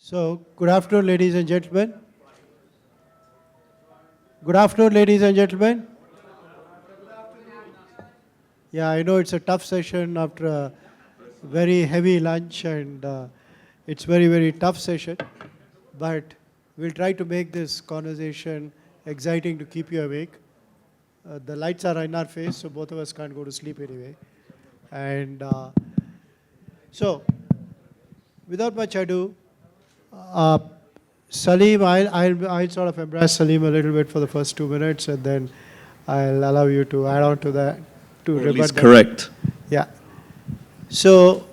So, good afternoon, ladies and gentlemen. Good afternoon, ladies and gentlemen. Yeah, I know it's a tough session after a very heavy lunch, and it's very, very tough session. But we'll try to make this conversation exciting to keep you awake. The lights are in our face, so both of us can't go to sleep anyway. And so, without much ado, uh, Saleem, I'll sort of embrace Saleem a little bit for the first 2 minutes, and then I'll allow you to add on to that. To Or at least that. correct. Yeah. So,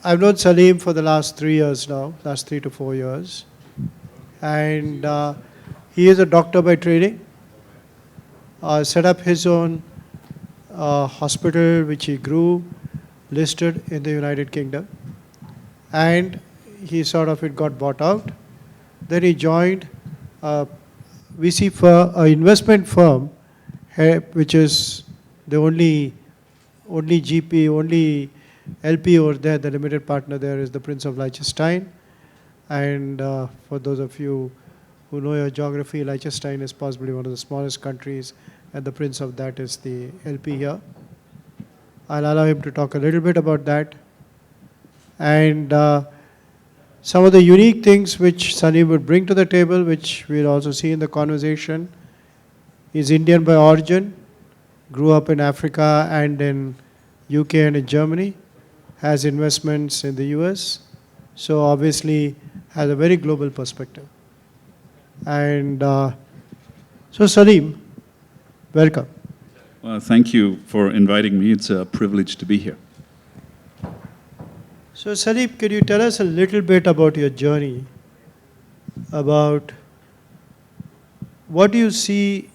I've known Saleem for the last 3 years now, last 3 to 4 years. And he is a doctor by training. Set up his own hospital, which he grew, listed in the United Kingdom. And he sort of, it got bought out. Then he joined a VC firm, an investment firm, which is the only GP, only LP over there, the limited partner there is the Prince of Liechtenstein. And for those of you who know your geography, Liechtenstein is possibly one of the smallest countries, and the Prince of that is the LP here. I'll allow him to talk a little bit about that. And some of the unique things which Saleem would bring to the table, which we'll also see in the conversation. He's Indian by origin, grew up in Africa and in UK and in Germany, has investments in the US, so obviously has a very global perspective. And so Saleem, welcome. Well, thank you for inviting me. It's a privilege to be here. So Saleem, can you tell us a little bit about your journey, about what do you see,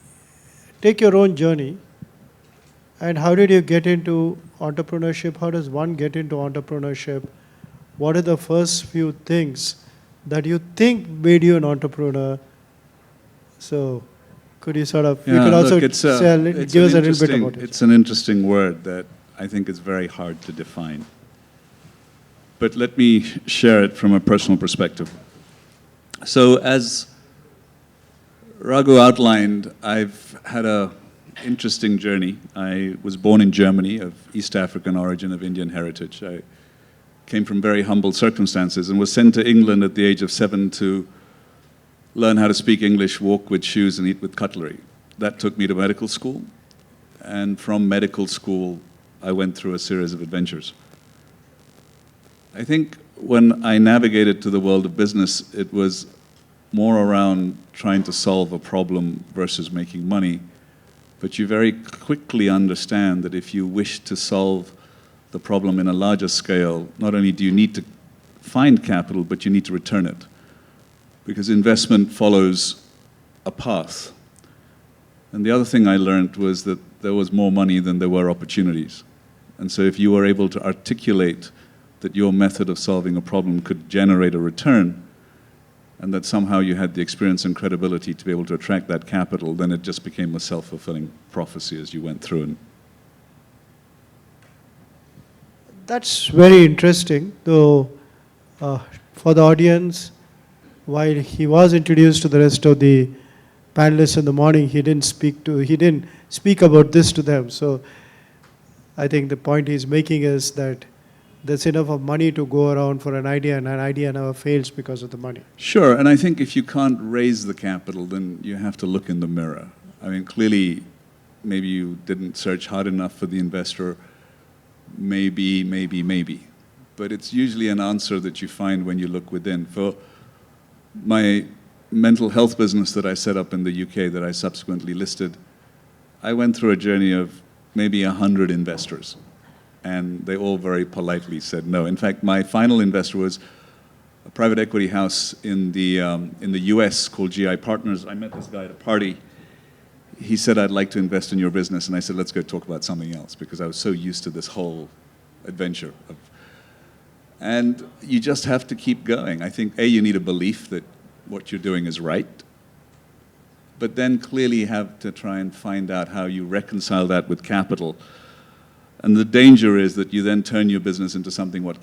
take your own journey, and how did you get into entrepreneurship? How does one get into entrepreneurship? What are the first few things that you think made you an entrepreneur? So could you sort of, you could also give us a little bit about it. It's an interesting word that I think is very hard to define. But let me share it from a personal perspective. So as Raghu outlined, I've had an interesting journey. I was born in Germany, of East African origin, of Indian heritage. I came from very humble circumstances and was sent to England at the age of 7 to learn how to speak English, walk with shoes, and eat with cutlery. That took me to medical school. And from medical school, I went through a series of adventures. I think when I navigated to the world of business, it was more around trying to solve a problem versus making money. But you very quickly understand that if you wish to solve the problem in a larger scale, not only do you need to find capital, but you need to return it. Because investment follows a path. And the other thing I learned was that there was more money than there were opportunities. And so if you were able to articulate that your method of solving a problem could generate a return, and that somehow you had the experience and credibility to be able to attract that capital, then it just became a self-fulfilling prophecy as you went through. And that's very interesting, though for the audience, while he was introduced to the rest of the panelists in the morning, he didn't speak about this to them. So I think the point he's making is that there's enough of money to go around for an idea, and an idea never fails because of the money. Sure, and I think if you can't raise the capital, then you have to look in the mirror. I mean, clearly, maybe you didn't search hard enough for the investor. Maybe. But it's usually an answer that you find when you look within. For my mental health business that I set up in the UK that I subsequently listed, I went through a journey of maybe 100 investors. And they all very politely said no. In fact, my final investor was a private equity house in the US called GI Partners. I met this guy at a party. He said, "I'd like to invest in your business." And I said, "Let's go talk about something else," because I was so used to this whole adventure. And you just have to keep going. I think, A, you need a belief that what you're doing is right. But then clearly you have to try and find out how you reconcile that with capital. And the danger is that you then turn your business into something what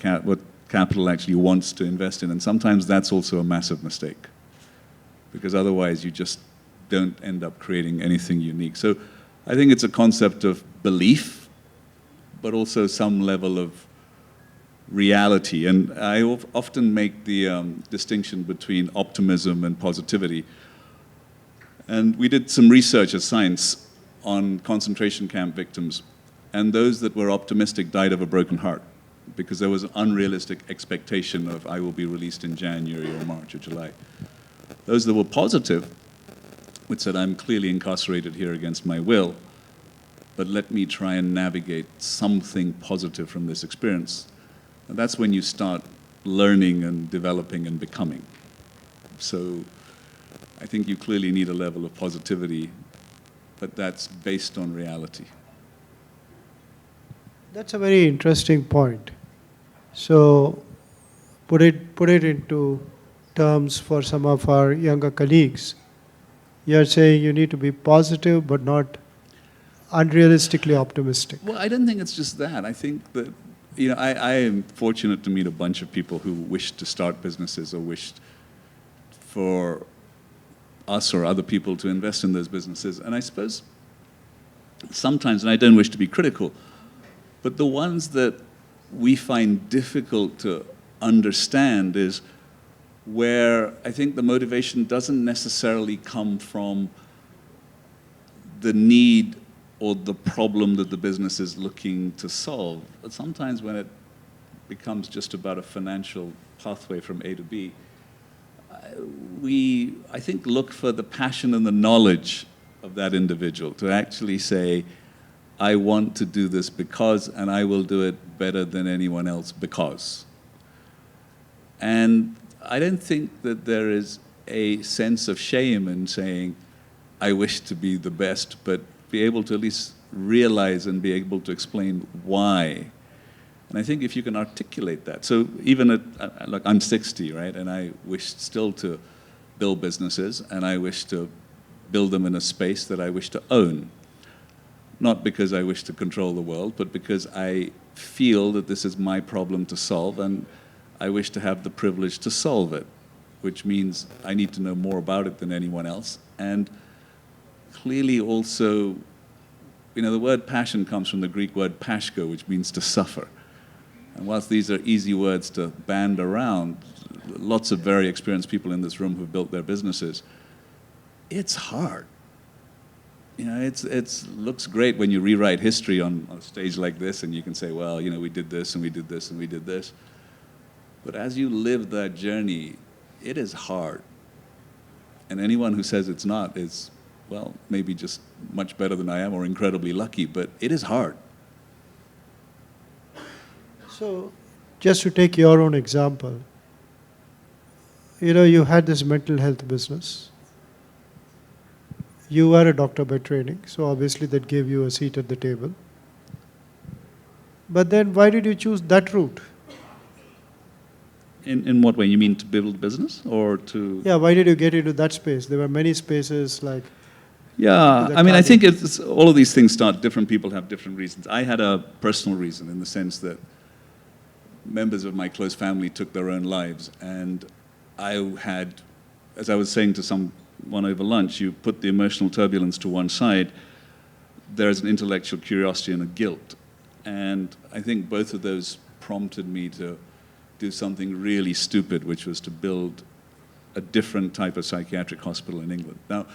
capital actually wants to invest in. And sometimes that's also a massive mistake, because otherwise you just don't end up creating anything unique. So I think it's a concept of belief, but also some level of reality. And I often make the distinction between optimism and positivity. And we did some research as science on concentration camp victims, and those that were optimistic died of a broken heart, because there was an unrealistic expectation of I will be released in January or March or July. Those that were positive, which said I'm clearly incarcerated here against my will, but let me try and navigate something positive from this experience. And that's when you start learning and developing and becoming. So I think you clearly need a level of positivity, but that's based on reality. That's a very interesting point. So put it into terms for some of our younger colleagues. You're saying you need to be positive but not unrealistically optimistic. Well, I don't think it's just that. I think that, I am fortunate to meet a bunch of people who wished to start businesses or wished for us or other people to invest in those businesses. And I suppose sometimes, and I don't wish to be critical, but the ones that we find difficult to understand is where I think the motivation doesn't necessarily come from the need or the problem that the business is looking to solve. But sometimes when it becomes just about a financial pathway from A to B, we, I think, look for the passion and the knowledge of that individual to actually say, I want to do this because, and I will do it better than anyone else because. And I don't think that there is a sense of shame in saying, I wish to be the best, but be able to at least realize and be able to explain why. And I think if you can articulate that, so even at, like I'm 60, right, and I wish still to build businesses, and I wish to build them in a space that I wish to own. Not because I wish to control the world, but because I feel that this is my problem to solve, and I wish to have the privilege to solve it, which means I need to know more about it than anyone else. And clearly also, the word passion comes from the Greek word pashko, which means to suffer. And whilst these are easy words to band around, lots of very experienced people in this room who've built their businesses, it's hard. It looks great when you rewrite history on a stage like this, and you can say, well, we did this, and we did this, and we did this. But as you live that journey, it is hard. And anyone who says it's not is, well, maybe just much better than I am or incredibly lucky, but it is hard. So just to take your own example, you had this mental health business. You are a doctor by training, so obviously that gave you a seat at the table. But then why did you choose that route? In what way? You mean to build a business or to... Yeah, why did you get into that space? There were many spaces like... Yeah, I think it's all of these things start, different people have different reasons. I had a personal reason in the sense that members of my close family took their own lives, and I had, as I was saying to someone over lunch, you put the emotional turbulence to one side, there's an intellectual curiosity and a guilt. And I think both of those prompted me to do something really stupid, which was to build a different type of psychiatric hospital in England. Now,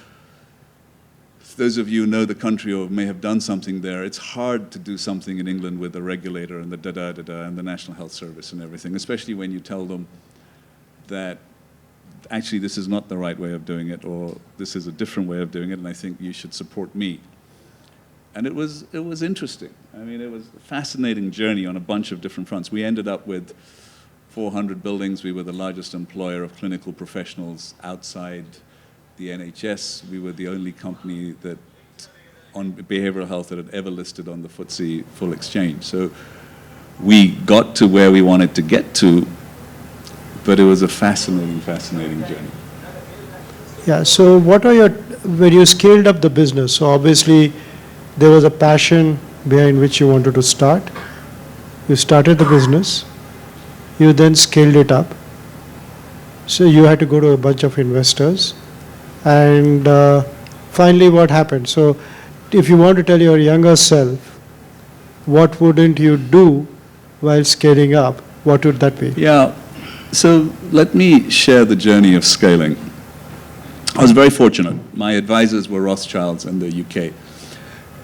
those of you who know the country or may have done something there, it's hard to do something in England with the regulator and the da-da-da-da and the National Health Service and everything, especially when you tell them that actually this is not the right way of doing it, or this is a different way of doing it, and I think you should support me. And it was interesting. It was a fascinating journey on a bunch of different fronts. We ended up with 400 buildings. We were the largest employer of clinical professionals outside the NHS. We were the only company that on behavioral health that had ever listed on the FTSE Full Exchange. So we got to where we wanted to get to, but it was a fascinating journey. Yeah, so when you scaled up the business, so obviously there was a passion behind which you wanted to start. You started the business. You then scaled it up. So you had to go to a bunch of investors. And finally, what happened? So if you want to tell your younger self, what wouldn't you do while scaling up? What would that be? Yeah, so let me share the journey of scaling. I was very fortunate. My advisors were Rothschilds in the UK.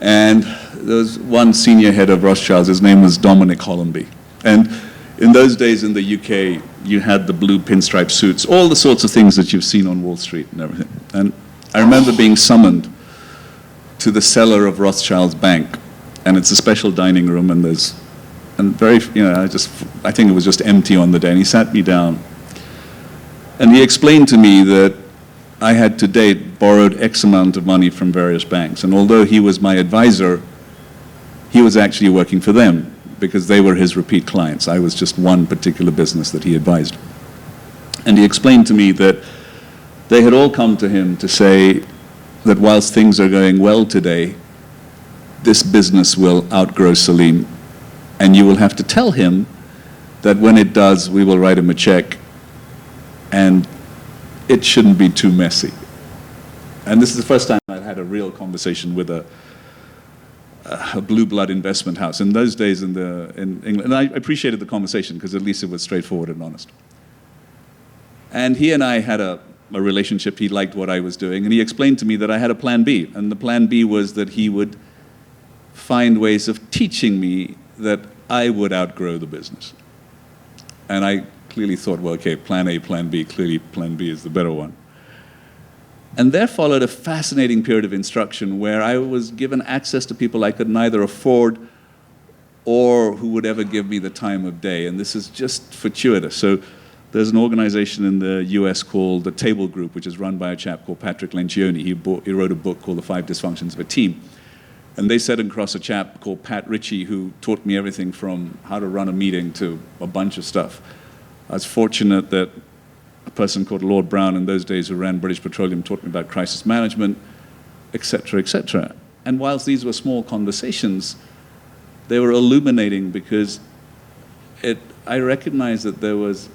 And there was one senior head of Rothschilds, his name was Dominic Hollenby. And in those days in the UK, you had the blue pinstripe suits, all the sorts of things that you've seen on Wall Street and everything. And I remember being summoned to the cellar of Rothschild's bank, and it's a special dining room, and I think it was just empty on the day, and he sat me down. And he explained to me that I had to date borrowed X amount of money from various banks, and although he was my advisor, he was actually working for them, because they were his repeat clients. I was just one particular business that he advised. And he explained to me that they had all come to him to say that whilst things are going well today, this business will outgrow Saleem, and you will have to tell him that when it does, we will write him a check, and it shouldn't be too messy. And this is the first time I've had a real conversation with a blue blood investment house. In those days in England, and I appreciated the conversation because at least it was straightforward and honest. And he and I had a relationship. He liked what I was doing, and he explained to me that I had a plan B, and the plan B was that he would find ways of teaching me that I would outgrow the business. And I clearly thought, well, okay, plan A, plan B, clearly plan B is the better one. And there followed a fascinating period of instruction where I was given access to people I could neither afford or who would ever give me the time of day. And this is just fortuitous. So there's an organization in the US called the Table Group, which is run by a chap called Patrick Lencioni. He wrote a book called The 5 Dysfunctions of a Team. And they set across a chap called Pat Ritchie, who taught me everything from how to run a meeting to a bunch of stuff. I was fortunate that a person called Lord Brown in those days who ran British Petroleum taught me about crisis management, et cetera, et cetera. And whilst these were small conversations, they were illuminating because I recognized that there was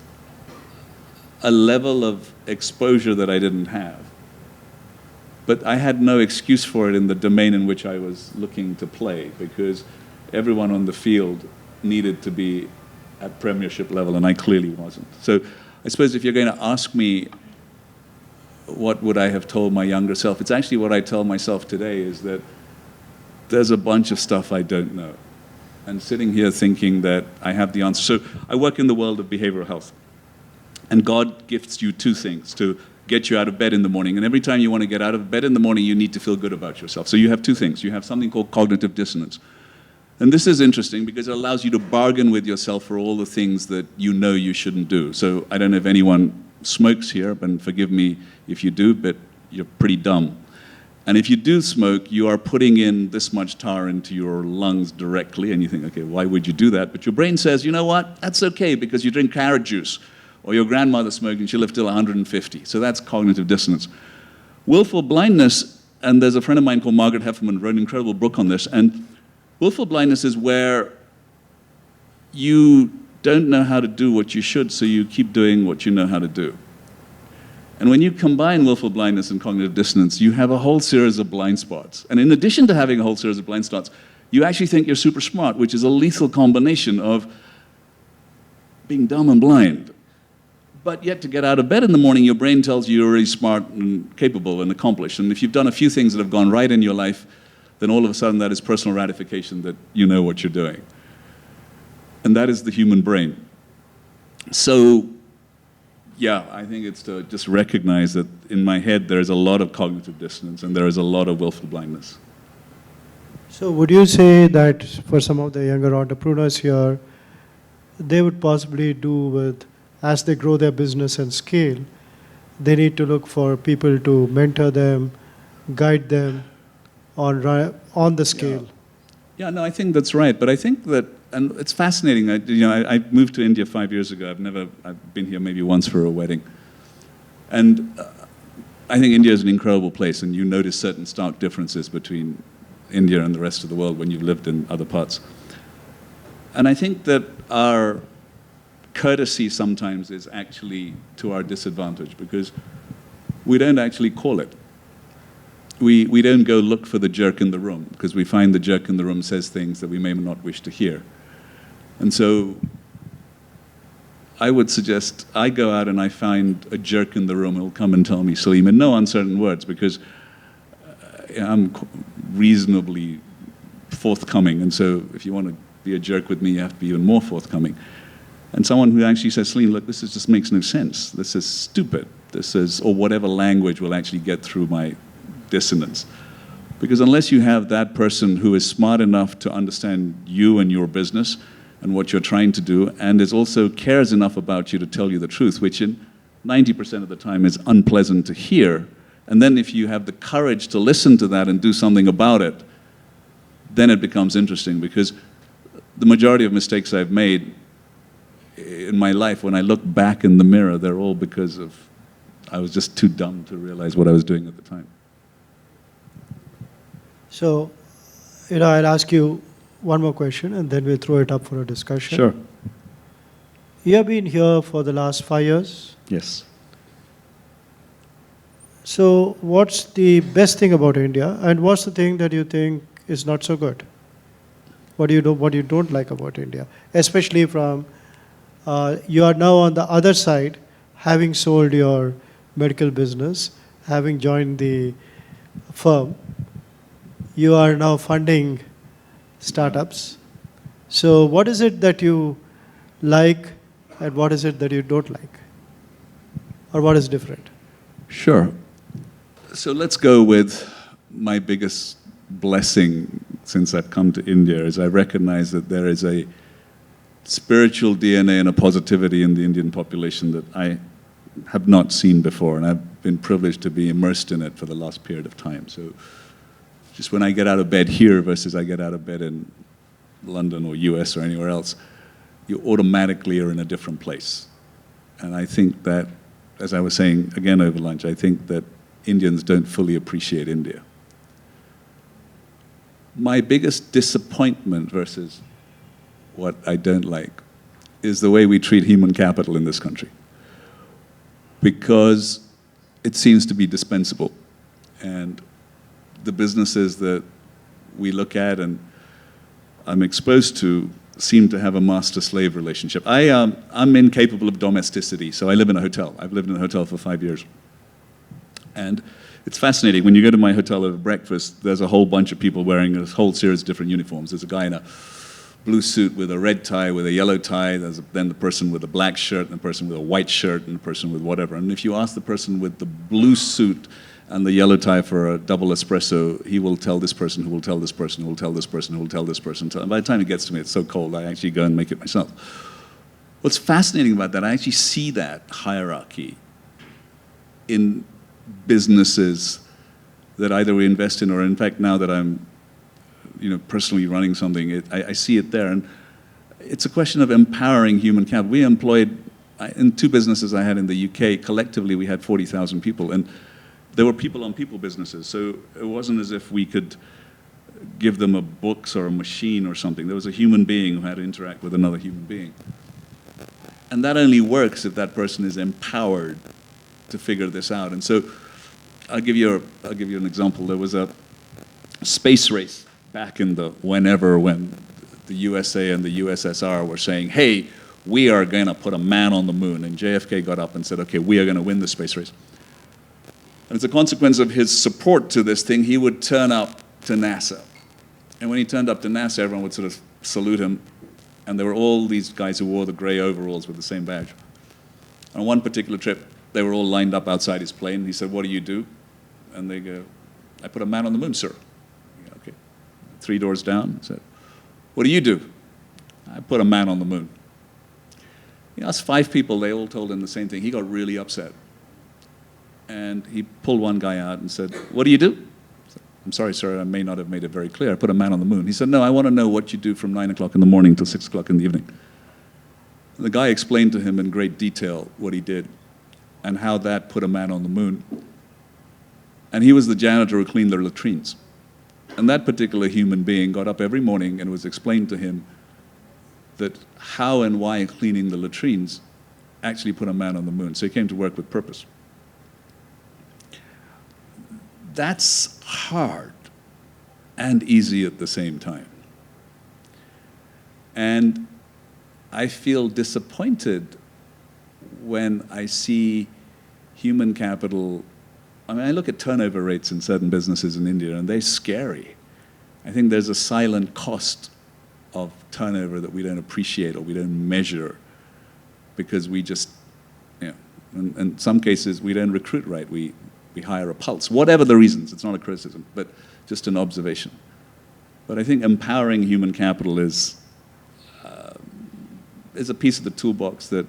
a level of exposure that I didn't have. But I had no excuse for it in the domain in which I was looking to play, because everyone on the field needed to be at premiership level, and I clearly wasn't. So I suppose if you're going to ask me what would I have told my younger self, it's actually what I tell myself today, is that there's a bunch of stuff I don't know. And sitting here thinking that I have the answer. So I work in the world of behavioral health. And God gifts you two things to get you out of bed in the morning. And every time you want to get out of bed in the morning, you need to feel good about yourself. So you have two things. You have something called cognitive dissonance. And this is interesting because it allows you to bargain with yourself for all the things that you know you shouldn't do. So I don't know if anyone smokes here, and forgive me if you do, but you're pretty dumb. And if you do smoke, you are putting in this much tar into your lungs directly, and you think, okay, why would you do that? But your brain says, you know what, that's okay because you drink carrot juice. Or your grandmother smoked and she lived till 150. So that's cognitive dissonance. Willful blindness, and there's a friend of mine called Margaret Hefferman, wrote an incredible book on this, and willful blindness is where you don't know how to do what you should, so you keep doing what you know how to do. And when you combine willful blindness and cognitive dissonance, you have a whole series of blind spots. And in addition to having a whole series of blind spots, you actually think you're super smart, which is a lethal combination of being dumb and blind. But yet to get out of bed in the morning, your brain tells you you're really smart and capable and accomplished. And if you've done a few things that have gone right in your life, then all of a sudden that is personal ratification that you know what you're doing. And that is the human brain. So, yeah, I think it's to just recognize that in my head there is a lot of cognitive dissonance and there is a lot of willful blindness. So would you say that for some of the younger entrepreneurs here, they would possibly do with, as they grow their business and scale, they need to look for people to mentor them, guide them on the scale? Yeah, no, I think that's right. But I think that, and it's fascinating. I moved to India 5 years ago. I've been here maybe once for a wedding. And I think India is an incredible place, and you notice certain stark differences between India and the rest of the world when you've lived in other parts. And I think that our courtesy sometimes is actually to our disadvantage because we don't actually call it. We don't go look for the jerk in the room because we find the jerk in the room says things that we may not wish to hear. And so I would suggest I go out and I find a jerk in the room who'll come and tell me, Saleem, in no uncertain words, because I'm reasonably forthcoming. And so if you want to be a jerk with me, you have to be even more forthcoming. And someone who actually says, Saleem, look, just makes no sense. This is stupid. This is, or whatever language will actually get through my dissonance. Because unless you have that person who is smart enough to understand you and your business and what you're trying to do, and is also cares enough about you to tell you the truth, which in 90% of the time is unpleasant to hear, and then if you have the courage to listen to that and do something about it, then it becomes interesting, because the majority of mistakes I've made in my life, when I look back in the mirror, they're all because of I was just too dumb to realize what I was doing at the time. So, I'll ask you one more question and then we'll throw it up for a discussion. Sure. You have been here for the last 5 years. Yes. So, what's the best thing about India, and what's the thing that you think is not so good? What do you don't like about India? Especially from, you are now on the other side, having sold your medical business, having joined the firm. You are now funding startups. So what is it that you like and what is it that you don't like? Or what is different? Sure. So let's go with my biggest blessing since I've come to India, is I recognize that there is a spiritual DNA and a positivity in the Indian population that I have not seen before, and I've been privileged to be immersed in it for the last period of time. So just when I get out of bed here versus I get out of bed in London or US or anywhere else, you automatically are in a different place. And I think that, as I was saying again over lunch, I think that Indians don't fully appreciate India. My biggest disappointment versus what I don't like is the way we treat human capital in this country, because it seems to be dispensable. And the businesses that we look at and I'm exposed to seem to have a master-slave relationship. I'm incapable of domesticity, so I live in a hotel. I've lived in a hotel for 5 years. And it's fascinating. When you go to my hotel over breakfast, there's a whole bunch of people wearing a whole series of different uniforms. There's a guy in a blue suit with a red tie, with a yellow tie. There's then the person with a black shirt, and the person with a white shirt, and the person with whatever. And if you ask the person with the blue suit and the yellow tie for a double espresso, he will tell this person, who will tell this person, who will tell this person, who will tell this person. And by the time it gets to me, it's so cold, I actually go and make it myself. What's fascinating about that, I actually see that hierarchy in businesses that either we invest in, or in fact now that I'm personally running something, I see it there. And it's a question of empowering human capital. We employed, in 2 businesses I had in the UK, collectively we had 40,000 people. And there were people-on-people businesses, so it wasn't as if we could give them a books or a machine or something. There was a human being who had to interact with another human being. And that only works if that person is empowered to figure this out. And so I'll give you an example. There was a space race back in when the USA and the USSR were saying, hey, we are going to put a man on the moon. And JFK got up and said, okay, we are going to win the space race. And as a consequence of his support to this thing, he would turn up to NASA. And when he turned up to NASA, everyone would sort of salute him. And there were all these guys who wore the gray overalls with the same badge. On one particular trip, they were all lined up outside his plane. He said, what do you do? And they go, I put a man on the moon, sir. Okay. 3 doors down. I said, what do you do? I put a man on the moon. He asked 5 people. They all told him the same thing. He got really upset. And he pulled one guy out and said, what do you do? I said, I'm sorry, sir, I may not have made it very clear. I put a man on the moon. He said, no, I want to know what you do from 9 o'clock in the morning till 6 o'clock in the evening. And the guy explained to him in great detail what he did and how that put a man on the moon. And he was the janitor who cleaned their latrines. And that particular human being got up every morning and it was explained to him that how and why cleaning the latrines actually put a man on the moon. So he came to work with purpose. That's hard and easy at the same time. And I feel disappointed when I see human capital. I mean, I look at turnover rates in certain businesses in India, and they're scary. I think there's a silent cost of turnover that we don't appreciate or we don't measure because we just, you know, in some cases we don't recruit right. We hire a pulse, whatever the reasons. It's not a criticism, but just an observation. But I think empowering human capital is a piece of the toolbox that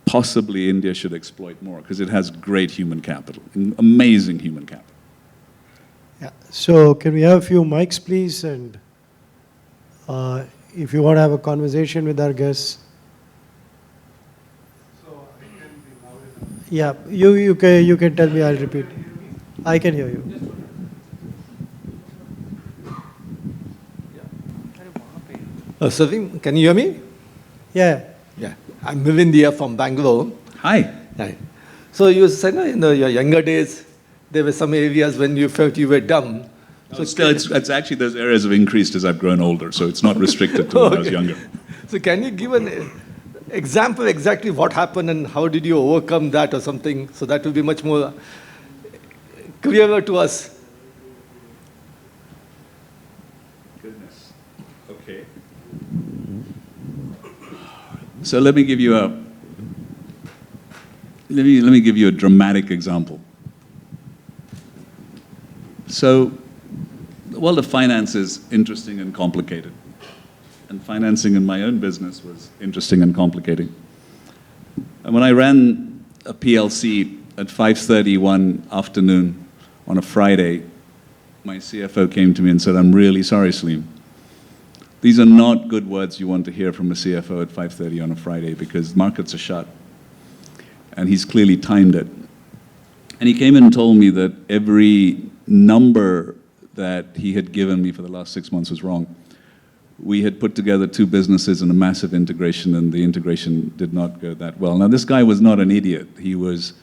possibly India should exploit more because it has great human capital, amazing human capital. Yeah. So can we have a few mics, please? And if you want to have a conversation with our guests. So I can be loud enough. Yeah, you can tell me. I'll repeat. I can hear you. Saleem, can you hear me? Yeah. Yeah. I'm Milindia from Bangalore. Hi. Hi. So you said in your younger days, there were some areas when you felt you were dumb. So it's actually, those areas have increased as I've grown older, so it's not restricted to when I was younger. So can you give an example exactly what happened and how did you overcome that or something? So that will be much more clearer to us. Goodness. Okay. So let me give you a dramatic example. So the world of finance is interesting and complicated. And financing in my own business was interesting and complicating. And when I ran a PLC at 5:30 one afternoon on a Friday, my CFO came to me and said, "I'm really sorry, Saleem. These are not good words you want to hear from a CFO at 5:30 on a Friday because markets are shut." And he's clearly timed it. And he came in and told me that every number that he had given me for the last 6 months was wrong. We had put together two businesses in a massive integration, and the integration did not go that well. Now, this guy was not an idiot. He was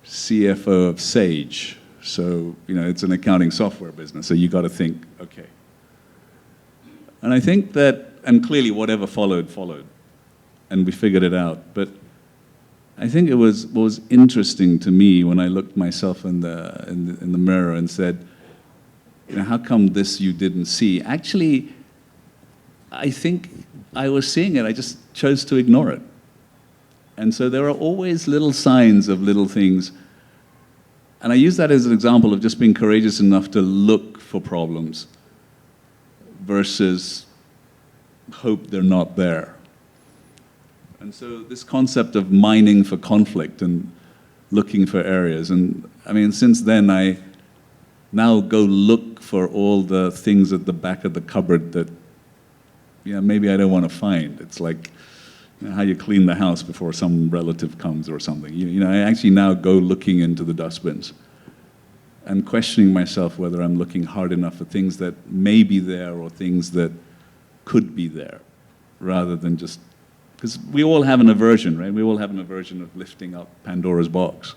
CFO of Sage. So, you know, it's an accounting software business, so you got to think, okay. And I think that, and clearly whatever followed, and we figured it out. But I think it was what was interesting to me when I looked myself in the mirror and said, you know, how come this you didn't see? Actually, I think I was seeing it. I just chose to ignore it. And so there are always little signs of little things. And I use that as an example of just being courageous enough to look for problems versus hope they're not there. And so this concept of mining for conflict and looking for areas, and I mean, since then I now go look for all the things at the back of the cupboard that, yeah, maybe I don't want to find. It's like, you know, how you clean the house before some relative comes or something. You know, I actually now go looking into the dustbins and questioning myself whether I'm looking hard enough for things that may be there or things that could be there, rather than just, because we all have an aversion, right? We all have an aversion of lifting up Pandora's box.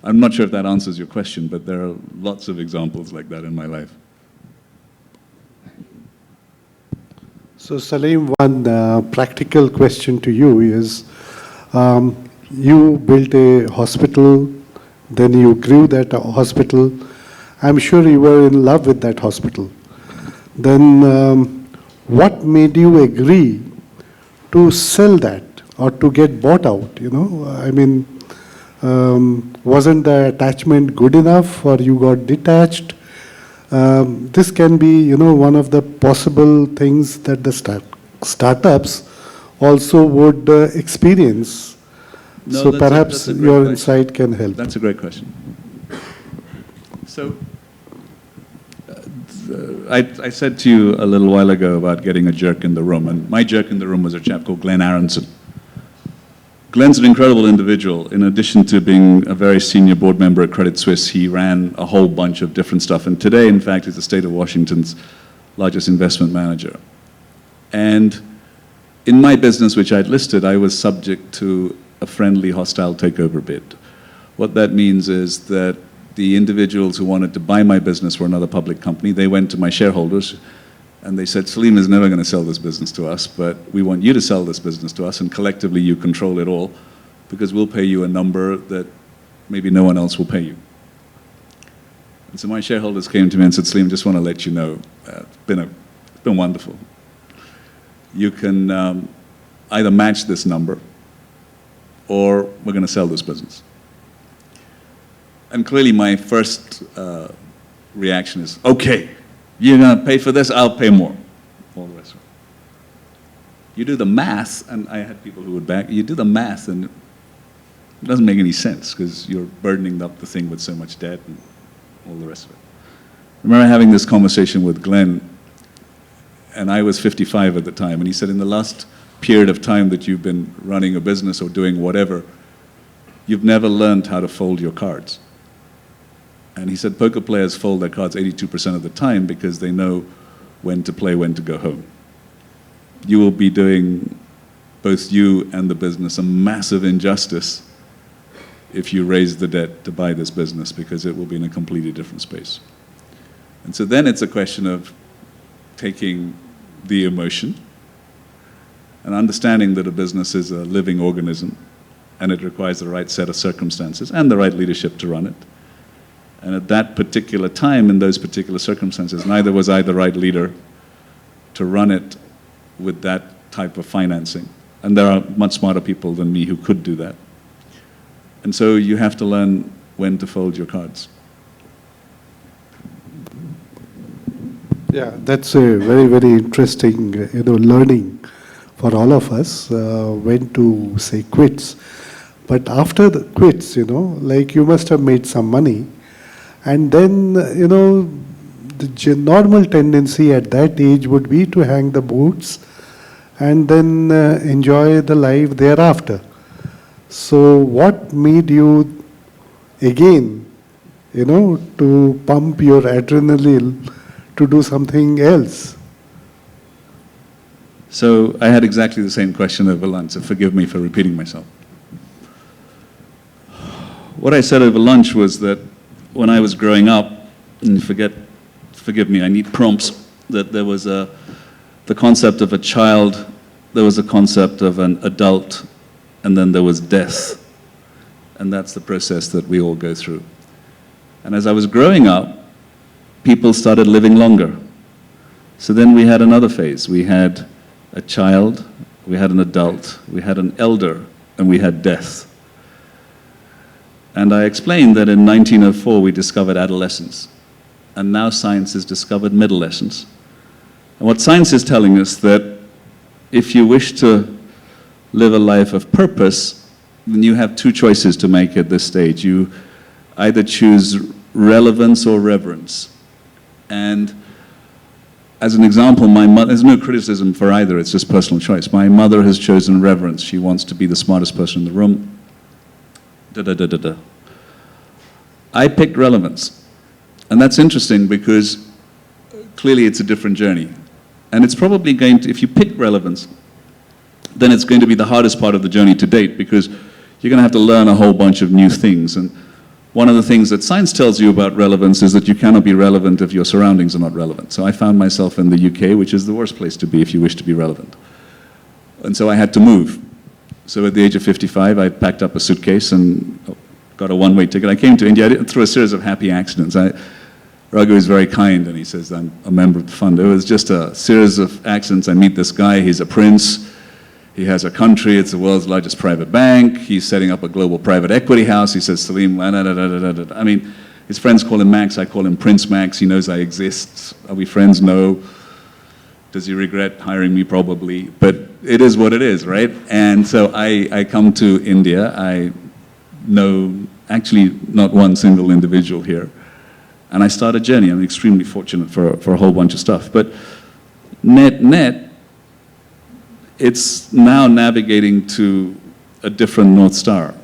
I'm not sure if that answers your question, but there are lots of examples like that in my life. So Saleem, one practical question to you is, you built a hospital, then you grew that hospital. I'm sure you were in love with that hospital. Then what made you agree to sell that or to get bought out, you know? I mean, wasn't the attachment good enough or you got detached? This can be, you know, one of the possible things that the startups also would experience. No, so that's perhaps a great your question. insight can help. That's a great question. So, I said to you a little while ago about getting a jerk in the room, and my jerk in the room was a chap called Glenn Aronson. Glenn's an incredible individual. In addition to being a very senior board member at Credit Suisse, he ran a whole bunch of different stuff, and today, in fact, he's the state of Washington's largest investment manager. And in my business, which I'd listed, I was subject to a friendly hostile takeover bid. What that means is that the individuals who wanted to buy my business were another public company. They went to my shareholders and they said, Saleem is never going to sell this business to us, but we want you to sell this business to us, and collectively you control it all, because we'll pay you a number that maybe no one else will pay you. And so my shareholders came to me and said, Saleem, just want to let you know, it's been wonderful. You can either match this number, or we're going to sell this business. And clearly my first reaction is, okay, you're going to pay for this, I'll pay more. All the rest of it. You do the math, and I had people who would back, you do the math, and it doesn't make any sense, because you're burdening up the thing with so much debt and all the rest of it. I remember having this conversation with Glenn, and I was 55 at the time, and he said, in the last period of time that you've been running a business or doing whatever, you've never learned how to fold your cards. And he said poker players fold their cards 82% of the time because they know when to play, when to go home. You will be doing, both you and the business, a massive injustice if you raise the debt to buy this business, because it will be in a completely different space. And so then it's a question of taking the emotion and understanding that a business is a living organism and it requires the right set of circumstances and the right leadership to run it. And at that particular time, in those particular circumstances, neither was I the right leader to run it with that type of financing. And there are much smarter people than me who could do that. And so you have to learn when to fold your cards. Yeah, that's a very, very interesting, learning for all of us, when to say quits. But after the quits, like you must have made some money, and then, the normal tendency at that age would be to hang the boots and then enjoy the life thereafter. So what made you, again, to pump your adrenaline to do something else? So I had exactly the same question over lunch, so forgive me for repeating myself. What I said over lunch was that when I was growing up, and forgive me, I need prompts, that there was the concept of a child, there was a concept of an adult, and then there was death. And that's the process that we all go through. And as I was growing up, people started living longer. So then we had another phase. We had a child, we had an adult, we had an elder, and we had death. And I explained that in 1904 we discovered adolescence, and now science has discovered midolescence. And what science is telling us that if you wish to live a life of purpose, then you have two choices to make at this stage. You either choose relevance or reverence. And as an example, my mother, there's no criticism for either, it's just personal choice. My mother has chosen reverence. She wants to be the smartest person in the room. I picked relevance. And that's interesting because clearly it's a different journey. And it's probably going to, if you pick relevance, then it's going to be the hardest part of the journey to date, because you're going to have to learn a whole bunch of new things. And one of the things that science tells you about relevance is that you cannot be relevant if your surroundings are not relevant. So I found myself in the UK, which is the worst place to be if you wish to be relevant. And so I had to move. So at the age of 55, I packed up a suitcase and got a one-way ticket. I came to India through a series of happy accidents. Raghu is very kind, and he says, I'm a member of the fund. It was just a series of accidents. I meet this guy, he's a prince. He has a country, it's the world's largest private bank. He's setting up a global private equity house. He says, Saleem, I mean, his friends call him Max, I call him Prince Max. He knows I exist. Are we friends? No. Does he regret hiring me? Probably. But it is what it is, right? And so I come to India. I know actually not one single individual here. And I start a journey. I'm extremely fortunate for a whole bunch of stuff. But net, it's now navigating to a different North Star.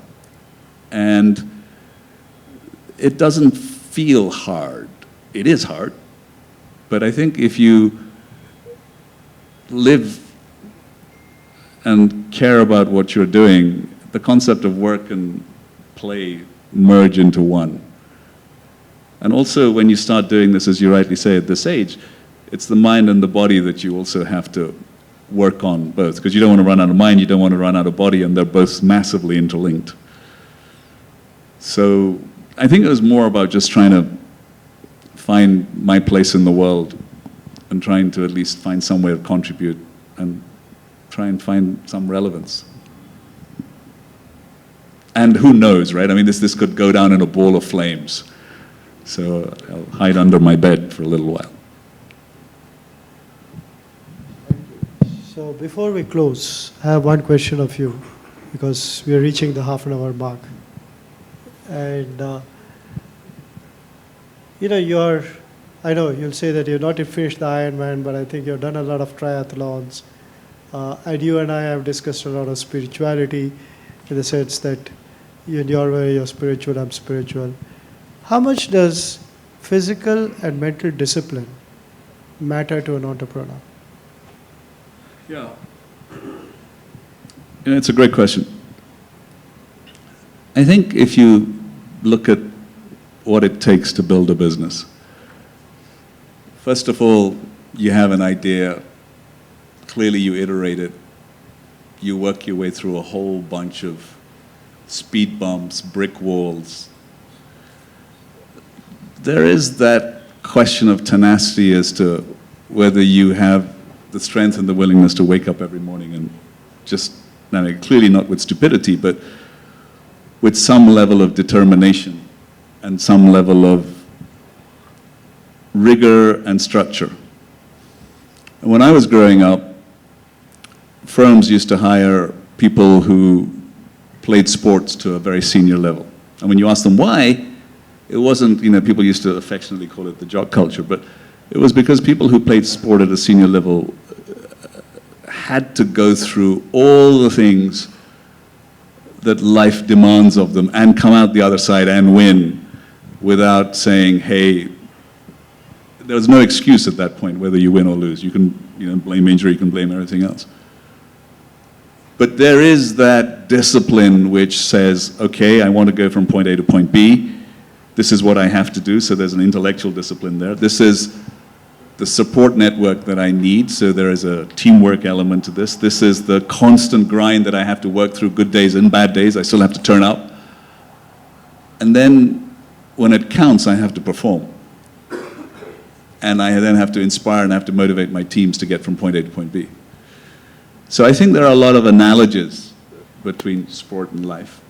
And it doesn't feel hard. It is hard. But I think if you live and care about what you're doing, the concept of work and play merge into one. And also when you start doing this, as you rightly say, at this age, it's the mind and the body that you also have to work on both, because you don't want to run out of mind, you don't want to run out of body, and they're both massively interlinked. So I think it was more about just trying to find my place in the world and trying to at least find some way to contribute and try and find some relevance. And who knows, right? I mean, this could go down in a ball of flames. So I'll hide under my bed for a little while. So before we close, I have one question of you, because we are reaching the half-an-hour mark. And, I know you'll say that you've not finished the Ironman, but I think you've done a lot of triathlons. And you and I have discussed a lot of spirituality, in the sense that in your way you're spiritual, I'm spiritual. How much does physical and mental discipline matter to an entrepreneur? Yeah. It's a great question. I think if you look at what it takes to build a business, first of all, you have an idea, clearly you iterate it, you work your way through a whole bunch of speed bumps, brick walls. There is that question of tenacity as to whether you have the strength and the willingness to wake up every morning and just, I mean, clearly not with stupidity, but with some level of determination and some level of rigor and structure. And when I was growing up, firms used to hire people who played sports to a very senior level. And when you ask them why, it wasn't, people used to affectionately call it the jock culture, but it was because people who played sport at a senior level had to go through all the things that life demands of them and come out the other side and win without saying, hey, there was no excuse at that point whether you win or lose. You can blame injury, you can blame everything else. But there is that discipline which says, okay, I want to go from point A to point B. This is what I have to do, so there's an intellectual discipline there. This is the support network that I need, so there is a teamwork element to this. This is the constant grind that I have to work through, good days and bad days. I still have to turn up. And then when it counts, I have to perform. And I then have to inspire and I have to motivate my teams to get from point A to point B. So I think there are a lot of analogies between sport and life.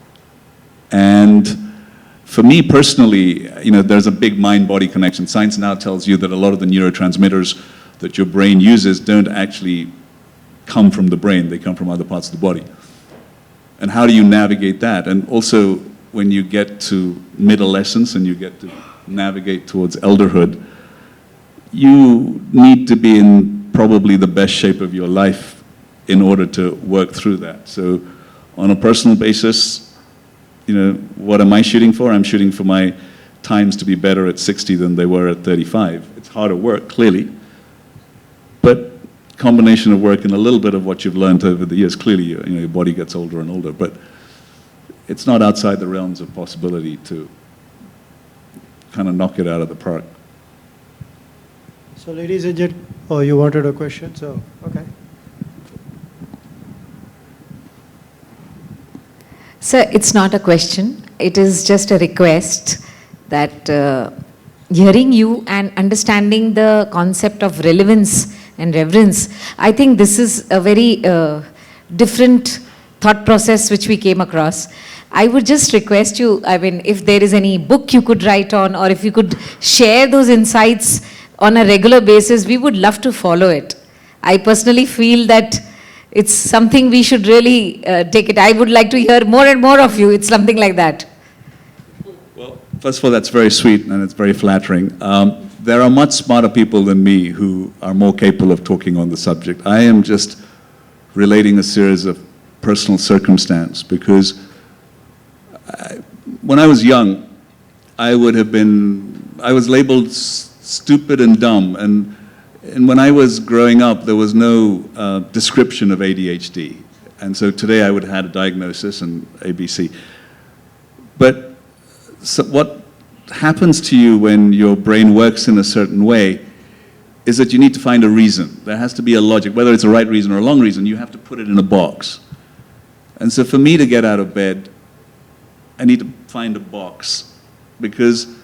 And for me personally, there's a big mind-body connection. Science now tells you that a lot of the neurotransmitters that your brain uses don't actually come from the brain, they come from other parts of the body. And how do you navigate that? And also, when you get to adolescence and you get to navigate towards elderhood, you need to be in probably the best shape of your life in order to work through that. So on a personal basis, what am I shooting for? I'm shooting for my times to be better at 60 than they were at 35. It's harder work, clearly, but combination of work and a little bit of what you've learned over the years, clearly your body gets older and older, but it's not outside the realms of possibility to kind of knock it out of the park. So ladies and gentlemen, oh, you wanted a question, so, okay. Sir, it's not a question. It is just a request that hearing you and understanding the concept of relevance and reverence, I think this is a very different thought process which we came across. I would just request you, if there is any book you could write on, or if you could share those insights on a regular basis, we would love to follow it. I personally feel that it's something we should really take it. I would like to hear more and more of you. It's something like that. Well, first of all, that's very sweet and it's very flattering. There are much smarter people than me who are more capable of talking on the subject. I am just relating a series of personal circumstance because when I was young, I was labeled stupid and dumb, and And when I was growing up, there was no description of ADHD. And so today I would have had a diagnosis and ABC. But so what happens to you when your brain works in a certain way is that you need to find a reason. There has to be a logic. Whether it's a right reason or a wrong reason, you have to put it in a box. And so for me to get out of bed, I need to find a box, because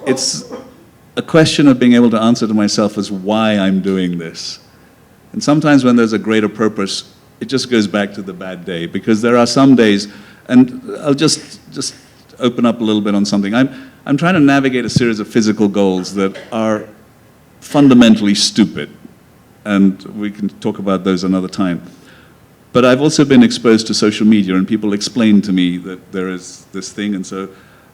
it's a question of being able to answer to myself as why I'm doing this. And sometimes when there's a greater purpose, it just goes back to the bad day, because there are some days, and I'll just open up a little bit on something. I'm trying to navigate a series of physical goals that are fundamentally stupid, and we can talk about those another time. But I've also been exposed to social media, and people explain to me that there is this thing, and so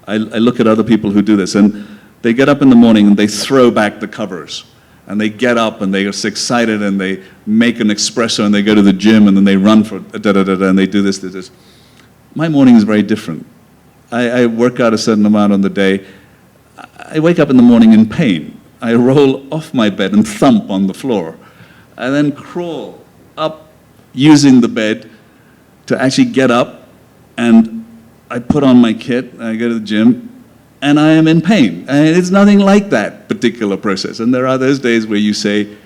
I look at other people who do this, and they get up in the morning and they throw back the covers, and they get up and they are excited and they make an espresso and they go to the gym and then they run for da-da-da-da and they do this. My morning is very different. I work out a certain amount on the day. I wake up in the morning in pain. I roll off my bed and thump on the floor. I then crawl up using the bed to actually get up, and I put on my kit, I go to the gym, and I am in pain. And it's nothing like that particular process. And there are those days where you say,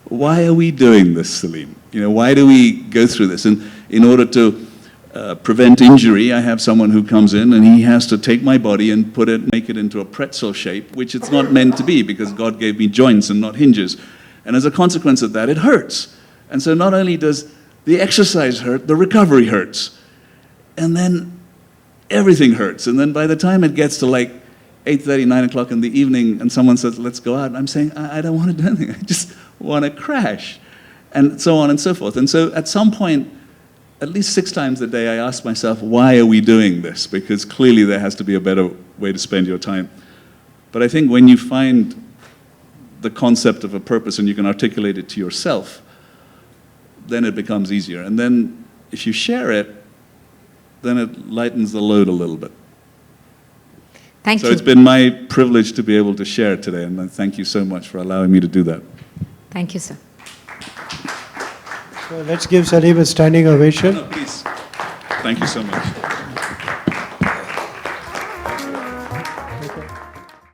why are we doing this, Saleem? You know, why do we go through this? And in order to prevent injury, I have someone who comes in and he has to take my body and make it into a pretzel shape, which it's not meant to be, because God gave me joints and not hinges. And as a consequence of that, it hurts. And so not only does the exercise hurt, the recovery hurts. And then everything hurts. And then by the time it gets to like 8:30, 9 o'clock in the evening, and someone says, let's go out, I'm saying, I don't want to do anything. I just want to crash. And so on and so forth. And so at some point, at least 6 times a day, I ask myself, why are we doing this? Because clearly there has to be a better way to spend your time. But I think when you find the concept of a purpose and you can articulate it to yourself, then it becomes easier. And then if you share it, then it lightens the load a little bit. Thank you. So it's been my privilege to be able to share it today, and thank you so much for allowing me to do that. Thank you, sir. So let's give Saleem a standing ovation. No, please. Thank you so much.